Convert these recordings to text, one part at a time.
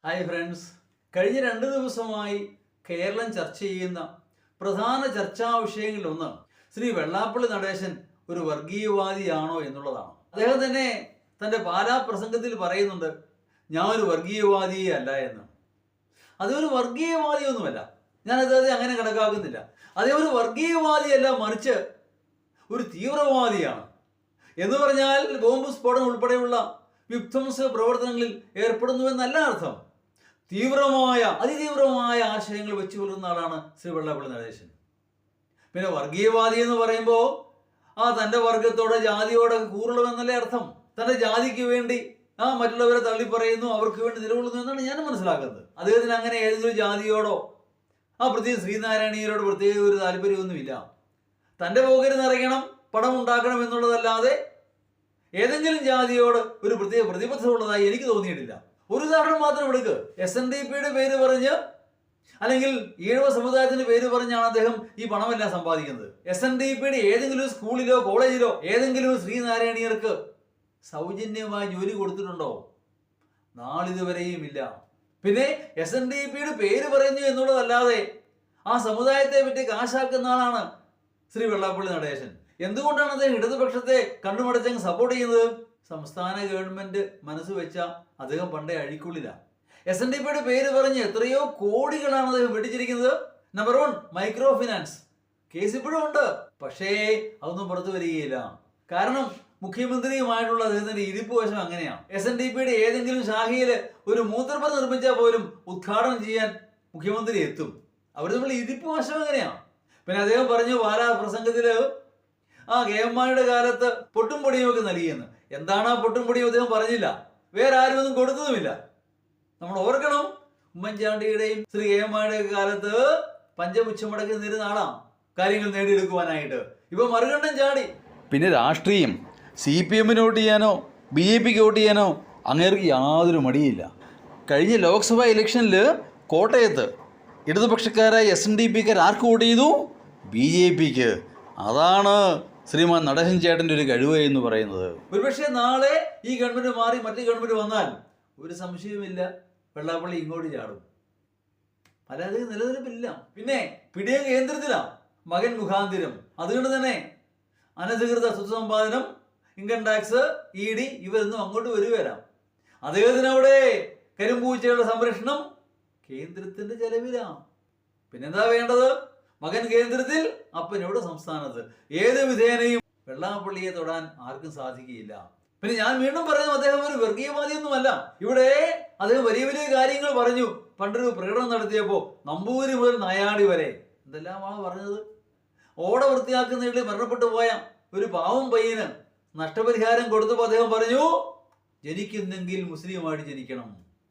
Hi friends, കഴിഞ്ഞ 2 ദിവസമായി കേരളം ചർച്ച ചെയ്യുന്ന പ്രധാന ചർച്ചാ വിഷയങ്ങളിലൊന്ന് ശ്രീ വെള്ളാപ്പള്ളി നടേശൻ ഒരു വർഗീയവാദിയാണോ എന്നുള്ളതാണ്. അദ്ദേഹം തന്നെ തൻ്റെ പാലാ പ്രസംഗത്തിൽ പറയുന്നുണ്ട്, ഞാൻ ഒരു വർഗീയവാദിയേ അല്ല എന്ന്. അതൊരു വർഗീയവാദിയൊന്നുമല്ല, ഞാൻ അദ്ദേഹത്തെ അങ്ങനെ കണക്കാക്കുന്നില്ല. അദ്ദേഹം ഒരു വർഗീയവാദിയല്ല, മറിച്ച് ഒരു തീവ്രവാദിയാണ്. എന്ന് പറഞ്ഞാൽ ബോംബ് സ്ഫോടനം ഉൾപ്പെടെയുള്ള വിധ്വംസക പ്രവർത്തനങ്ങളിൽ ഏർപ്പെടുന്നുവെന്നല്ല അർത്ഥം. അതിതീവ്രമായ ആശയങ്ങൾ വെച്ചു പുലർത്തുന്ന ആളാണ് ശ്രീ വെള്ളാപ്പള്ളി നടേശൻ. പിന്നെ വർഗീയവാദി എന്ന് പറയുമ്പോൾ തൻ്റെ വർഗത്തോടെ ജാതിയോടെ കൂറുള്ളതെന്നല്ലേ അർത്ഥം. തൻ്റെ ജാതിക്ക് വേണ്ടി മറ്റുള്ളവരെ തള്ളിപ്പറയുന്നു, അവർക്ക് വേണ്ടി നിലകൊള്ളുന്നു എന്നാണ് ഞാൻ മനസ്സിലാക്കുന്നത്. അദ്ദേഹത്തിന് അങ്ങനെ ഏതെങ്കിലും ജാതിയോടോ പ്രത്യേകിച്ച് ശ്രീനാരായണീയരോട് പ്രത്യേക ഒരു താല്പര്യമൊന്നുമില്ല. തൻ്റെ പോക്കറ്റ് നിറയ്ക്കണം, പണം ഉണ്ടാക്കണം എന്നുള്ളതല്ലാതെ ഏതെങ്കിലും ജാതിയോട് ഒരു പ്രത്യേക പ്രതിബദ്ധത ഉള്ളതായി എനിക്ക് തോന്നിയിട്ടില്ല. ഒരു ഉദാഹരണം മാത്രം എടുക്കുക. SNDPയുടെ പേര് പറഞ്ഞ് അല്ലെങ്കിൽ ഈഴവ സമുദായത്തിന്റെ പേര് പറഞ്ഞാണ് അദ്ദേഹം ഈ പണമെല്ലാം സമ്പാദിക്കുന്നത്. SNDPയുടെ ഏതെങ്കിലും സ്കൂളിലോ കോളേജിലോ ഏതെങ്കിലും ശ്രീനാരായണീയർക്ക് സൗജന്യമായി ജോലി കൊടുത്തിട്ടുണ്ടോ? നാളിതുവരെയും ഇല്ല. പിന്നെ SNDPയുടെ പേര് പറയുന്നു എന്നുള്ളതല്ലാതെ ആ സമുദായത്തെ പറ്റി കാശാക്കുന്ന ആളാണ് ശ്രീ വെള്ളാപ്പള്ളി നടേശൻ. എന്തുകൊണ്ടാണ് അദ്ദേഹം ഇടതുപക്ഷത്തെ കണ്ണുമടച്ചങ്ങ് സപ്പോർട്ട് ചെയ്യുന്നത്? സംസ്ഥാന ഗവൺമെന്റ് മനസ്സ് വെച്ച അദ്ദേഹം പണ്ടേ അഴിക്കുള്ളില്ല. SNDPയുടെ പേര് പറഞ്ഞ് എത്രയോ കോടികളാണ് അദ്ദേഹം വെട്ടിച്ചിരിക്കുന്നത്. നമ്പർ 1 മൈക്രോ ഫിനാൻസ് കേസ് ഇപ്പോഴും ഉണ്ട്. പക്ഷേ അതൊന്നും പുറത്തു വരികയില്ല. കാരണം മുഖ്യമന്ത്രിയുമായിട്ടുള്ള അദ്ദേഹത്തിന്റെ ഇരിപ്പ് വശം അങ്ങനെയാണ്. SNDPയുടെ ഏതെങ്കിലും ശാഖയിൽ ഒരു മൂത്രപ്പുര നിർമ്മിച്ചാൽ പോലും ഉദ്ഘാടനം ചെയ്യാൻ മുഖ്യമന്ത്രി എത്തും. അവർ തമ്മിൽ ഇരിപ്പ് വശം അങ്ങനെയാണ്. പിന്നെ അദ്ദേഹം പറഞ്ഞു പാലാ പ്രസംഗത്തില് KM മാണിയുടെ കാലത്ത് പൊട്ടും പൊടിയും ഒക്കെ നൽകിയെന്ന്. എന്താണ് ആ പൊട്ടും പൊടിയും അദ്ദേഹം പറഞ്ഞില്ല. വേറെ ആരും ഒന്നും കൊടുത്തതുമില്ല. നമ്മൾ ഓർക്കണം, ഉമ്മൻചാണ്ടിയുടെയും ശ്രീ KM മാണിയുടെ കാലത്ത് പഞ്ചപുച്ഛമടക്കി നിന്നിരുന്ന ആളാം കാര്യങ്ങൾ നേടിയെടുക്കുവാനായിട്ട്. ഇപ്പൊ മറുകണ്ഠം ചാടി. പിന്നെ രാഷ്ട്രീയം CPM-ന് വോട്ട് ചെയ്യാനോ BJPക്ക് വോട്ട് ചെയ്യാനോ അങ്ങേർക്ക് യാതൊരു മടിയില്ല. കഴിഞ്ഞ ലോക്സഭാ ഇലക്ഷനിൽ കോട്ടയത്ത് ഇടതുപക്ഷക്കാരായ SNDPക്കാർ ആർക്ക് വോട്ട് ചെയ്തു? BJPക്ക്. അതാണ് ശ്രീമാൻ നടേശൻ ചേട്ടൻ്റെ ഒരു കഴിവ് എന്ന് പറയുന്നത്. ഒരുപക്ഷെ നാളെ ഈ ഗവൺമെന്റ് മാറി മറ്റേ ഗവൺമെന്റ് വന്നാൽ ഒരു സംശയവുമില്ല, വെള്ളാപ്പള്ളി ഇങ്ങോട്ട് ചാടും. അല്ലാതെ നിലനിൽപ്പില്ല. പിന്നെ പിടിയ കേന്ദ്രത്തിലാണ് മകൻ മുഖാന്തിരം. അതുകൊണ്ട് തന്നെ അനധികൃത സ്വത്ത് സമ്പാദനം, ഇൻകം ടാക്സ്, ED ഇവരൊന്നും അങ്ങോട്ട് വരാം. അദ്ദേഹത്തിനവിടെ കരിമ്പൂച്ചയുടെ സംരക്ഷണം കേന്ദ്രത്തിന്റെ ചെലവിലാണ്. പിന്നെന്താ വേണ്ടത്? മകൻ കേന്ദ്രത്തിൽ, അപ്പനോട് സംസ്ഥാനത്ത്. ഏത് വിധേനയും വെള്ളാപ്പള്ളിയെ തൊടാൻ ആർക്കും സാധിക്കുകയില്ല. പിന്നെ ഞാൻ വീണ്ടും പറയുന്നു, അദ്ദേഹം ഒരു വർഗീയവാദിയൊന്നുമല്ല. ഇവിടെ അദ്ദേഹം വലിയ വലിയ കാര്യങ്ങൾ പറഞ്ഞു. പണ്ടൊരു പ്രകടനം നടത്തിയപ്പോൾ നമ്പൂരി മുതൽ നയാടി വരെ എന്തെല്ലാമാണ് പറഞ്ഞത്. ഓട വൃത്തിയാക്കുന്നതിൽ മരണപ്പെട്ടു പോയ ഒരു പാവം പയ്യന് നഷ്ടപരിഹാരം കൊടുത്തപ്പോൾ അദ്ദേഹം പറഞ്ഞു, ജനിക്കുന്നെങ്കിൽ മുസ്ലിമായിട്ട് ജനിക്കണം.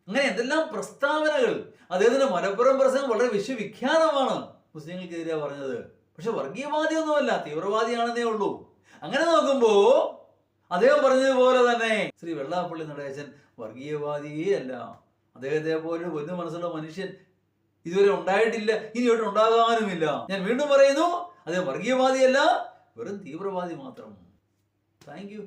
അങ്ങനെ എന്തെല്ലാം പ്രസ്താവനകൾ. അദ്ദേഹത്തിന്റെ മലപ്പുറം പ്രസംഗം വളരെ വിശ്വവിഖ്യാതമാണ്. മുസ്ലിങ്ങൾക്കെതിരെ പറഞ്ഞത്. പക്ഷെ വർഗീയവാദിയൊന്നുമല്ല, തീവ്രവാദിയാണെന്നേ ഉള്ളൂ. അങ്ങനെ നോക്കുമ്പോ അദ്ദേഹം പറഞ്ഞതുപോലെ തന്നെ ശ്രീ വെള്ളാപ്പള്ളി നടേശൻ വർഗീയവാദിയേ അല്ല. അദ്ദേഹത്തെ പോലെ പൊന്നു മനസ്സുള്ള മനുഷ്യൻ ഇതുവരെ ഉണ്ടായിട്ടില്ല, ഇനിയോട്ട് ഉണ്ടാകാനുമില്ല. ഞാൻ വീണ്ടും പറയുന്നു, അദ്ദേഹം വർഗീയവാദിയല്ല, വെറും തീവ്രവാദി മാത്രം. Thank you.